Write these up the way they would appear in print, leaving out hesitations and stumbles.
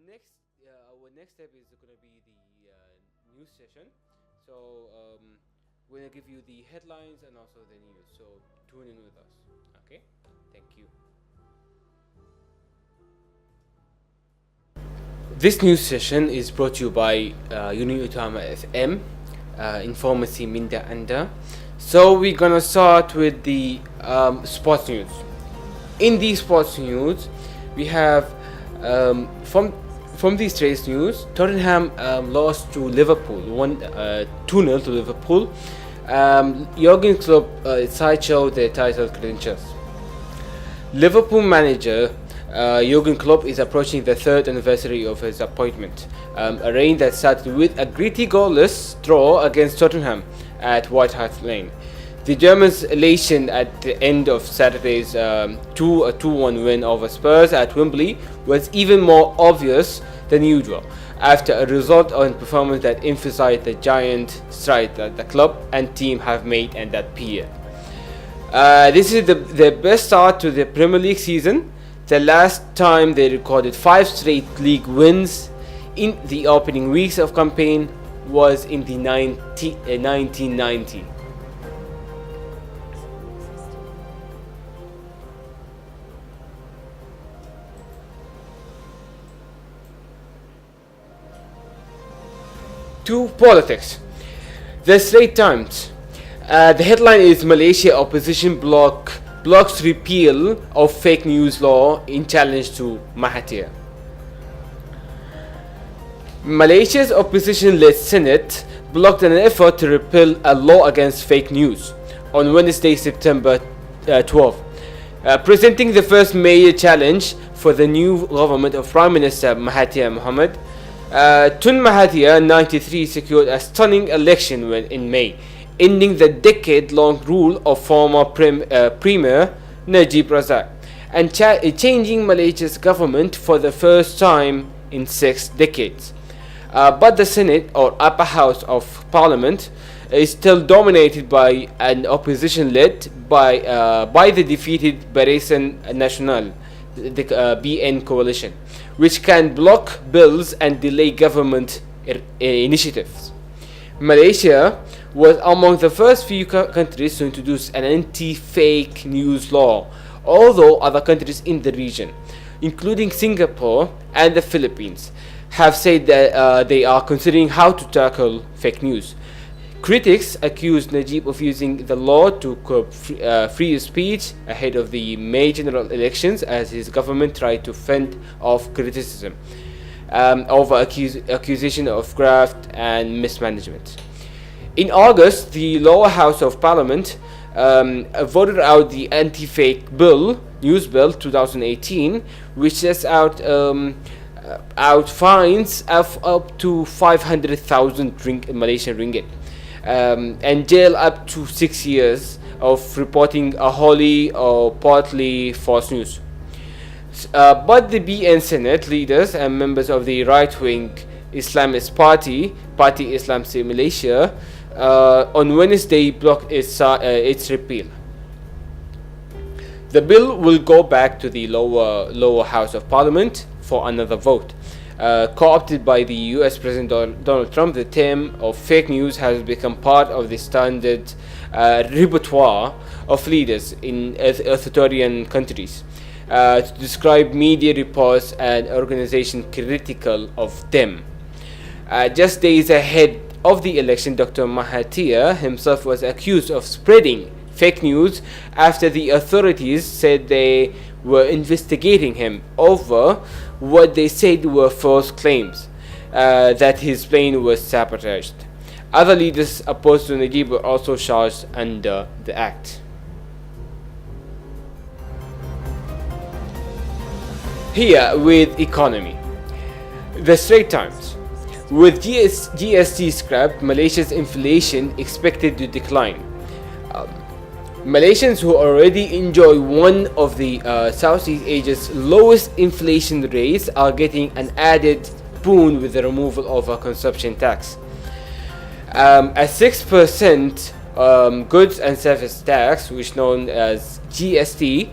next our next step is going to be the news session. So we're going to give you the headlines and also the news. So tune in with us. Okay. Thank you. This news session is brought to you by Utama FM, Informasi Minda Anda. So we're gonna start with the sports news. In the sports news, we have from the trades news, Tottenham lost to Liverpool, 2-0 to Liverpool. Jurgen Klopp sideshow their title credentials. Liverpool manager Jurgen Klopp is approaching the third anniversary of his appointment, a reign that started with a gritty goalless draw against Tottenham at White Hart Lane. The Germans' elation at the end of Saturday's 2-1 win over Spurs at Wembley was even more obvious than usual, after a result and performance that emphasized the giant stride that the club and team have made in that period. This is the best start to the Premier League season. The last time they recorded 5 straight league wins in the opening weeks of campaign was in the 1990. To politics. The Straits Times. The headline is Malaysia opposition blocks repeal of fake news law in challenge to Mahathir. Malaysia's opposition-led Senate blocked an effort to repeal a law against fake news on Wednesday, September 12, presenting the first major challenge for the new government of Prime Minister Mahathir Mohamad. Tun Mahathir, 93, secured a stunning election in May, ending the decade-long rule of former Premier Najib Razak and changing Malaysia's government for the first time in 6 decades. But the Senate, or upper house of Parliament, is still dominated by an opposition led by the defeated Barisan Nasional, the BN coalition, which can block bills and delay government initiatives. Malaysia was among the first few countries to introduce an anti-fake news law, although other countries in the region, including Singapore and the Philippines, have said that they are considering how to tackle fake news. Critics accused Najib of using the law to curb free speech ahead of the May general elections as his government tried to fend off criticism over accusation of graft and mismanagement. In August, the lower house of Parliament voted out the anti-fake news bill 2018, which sets out fines of up to 500,000 Malaysian ringgit. And jail up to 6 years of reporting a wholly or partly false news. But the BN Senate leaders and members of the right-wing Islamist Party Islam Se Malaysia, on Wednesday blocked its repeal. The bill will go back to the lower house of Parliament for another vote. Co-opted by the US President Donald Trump, the term of fake news has become part of the standard repertoire of leaders in authoritarian countries to describe media reports and organizations critical of them. Just days ahead of the election, Dr. Mahathir himself was accused of spreading fake news after the authorities said they were investigating him over what they said were false claims that his plane was sabotaged. Other leaders opposed to Najib were also charged under the act. Here with economy. The Straits Times. With GST scrapped, Malaysia's inflation expected to decline. Malaysians who already enjoy one of the Southeast Asia's lowest inflation rates are getting an added boon with the removal of a consumption tax. A 6% goods and service tax, which is known as GST,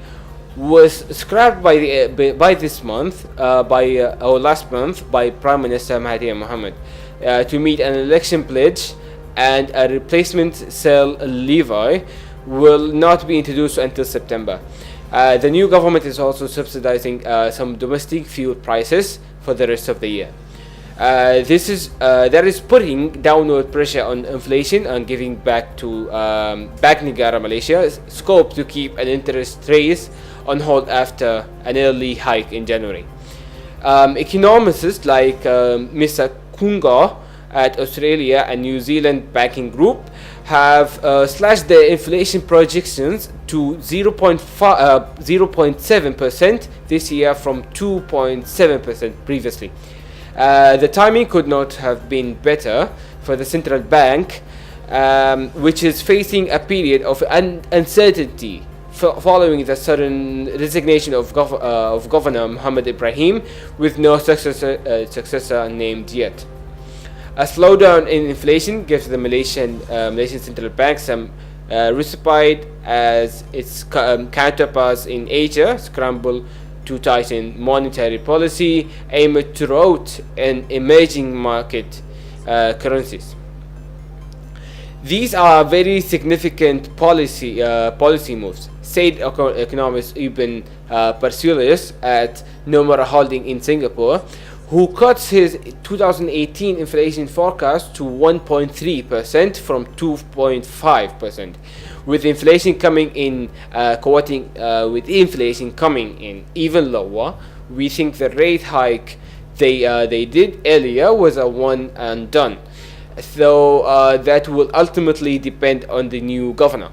was scrapped by this month, or last month, by Prime Minister Mahathir Mohamad to meet an election pledge, and a replacement cell levy will not be introduced until September. The new government is also subsidizing some domestic fuel prices for the rest of the year. That is putting downward pressure on inflation and giving Bank Negara Malaysia scope to keep an interest rate on hold after an early hike in January. Economists like Mr. Kunga at Australia and New Zealand Banking Group have slashed their inflation projections to 0.7% this year from 2.7% previously. The timing could not have been better for the central bank, which is facing a period of uncertainty following the sudden resignation of Governor Muhammad Ibrahim, with no successor named yet. A slowdown in inflation gives the Malaysian central bank some respite as its counterparts in Asia scramble to tighten monetary policy aimed throughout in emerging market currencies. These are very significant policy moves, said economist Ibn Persulis at Nomura Holding in Singapore, who cuts his 2018 inflation forecast to 1.3% from 2.5%. With inflation coming in even lower, we think the rate hike they did earlier was a one and done, though that will ultimately depend on the new governor.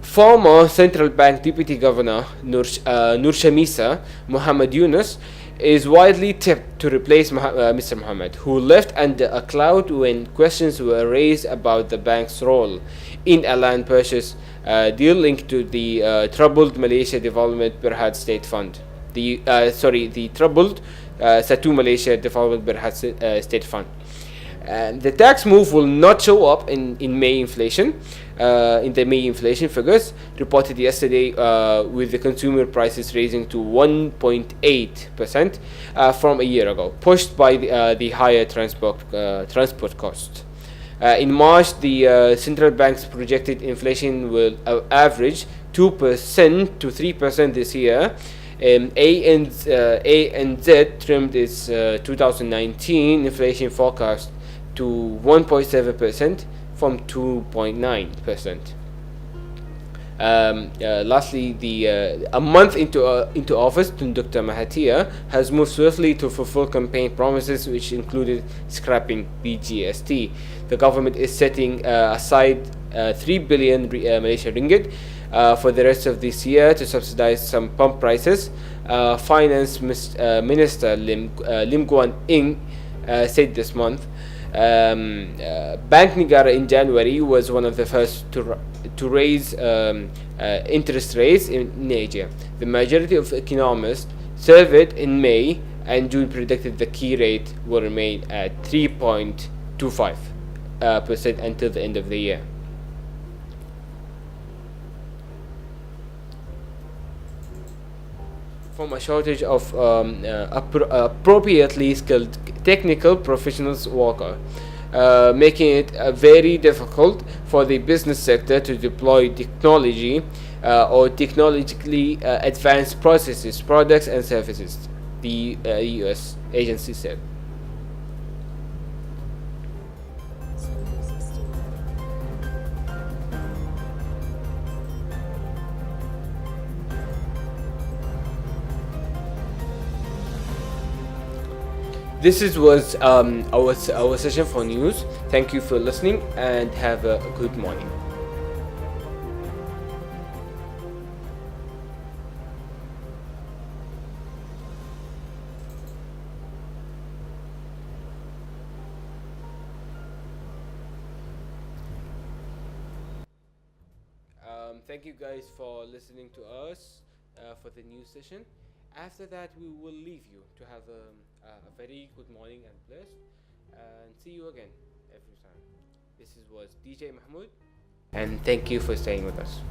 Former central bank deputy governor Nur Shamisa Muhammad Yunus is widely tipped to replace Mr. Mohammed, who left under a cloud when questions were raised about the bank's role in a land purchase deal linked to the troubled Malaysia Development Berhad State Fund. The troubled Satu Malaysia Development Berhad State Fund. The tax move will not show up in May inflation. In the May inflation figures reported yesterday, with the consumer prices rising to 1.8% from a year ago, pushed by the higher transport cost. In March, the central bank's projected inflation will average 2% to 3% this year. ANZ trimmed its 2019 inflation forecast to 1.7% from 2.9%. Lastly, a month into office, Dr. Mahathir has moved swiftly to fulfill campaign promises, which included scrapping the GST. The government is setting aside 3 billion Malaysian ringgit for the rest of this year to subsidize some pump prices. Finance Minister Lim Guan Eng said this month. Bank Negara in January was one of the first to raise interest rates in Asia. The majority of economists surveyed in May and June predicted the key rate will remain at 3.25% until the end of the year. From a shortage of appropriately skilled technical professionals worker, making it very difficult for the business sector to deploy technology or technologically advanced processes, products and services, the US agency said. This was our session for news. Thank you for listening and have a good morning. Thank you guys for listening to us for the news session. After that, we will leave you to have a very good morning and blessed, and see you again every time. This was DJ Mahmoud, and thank you for staying with us.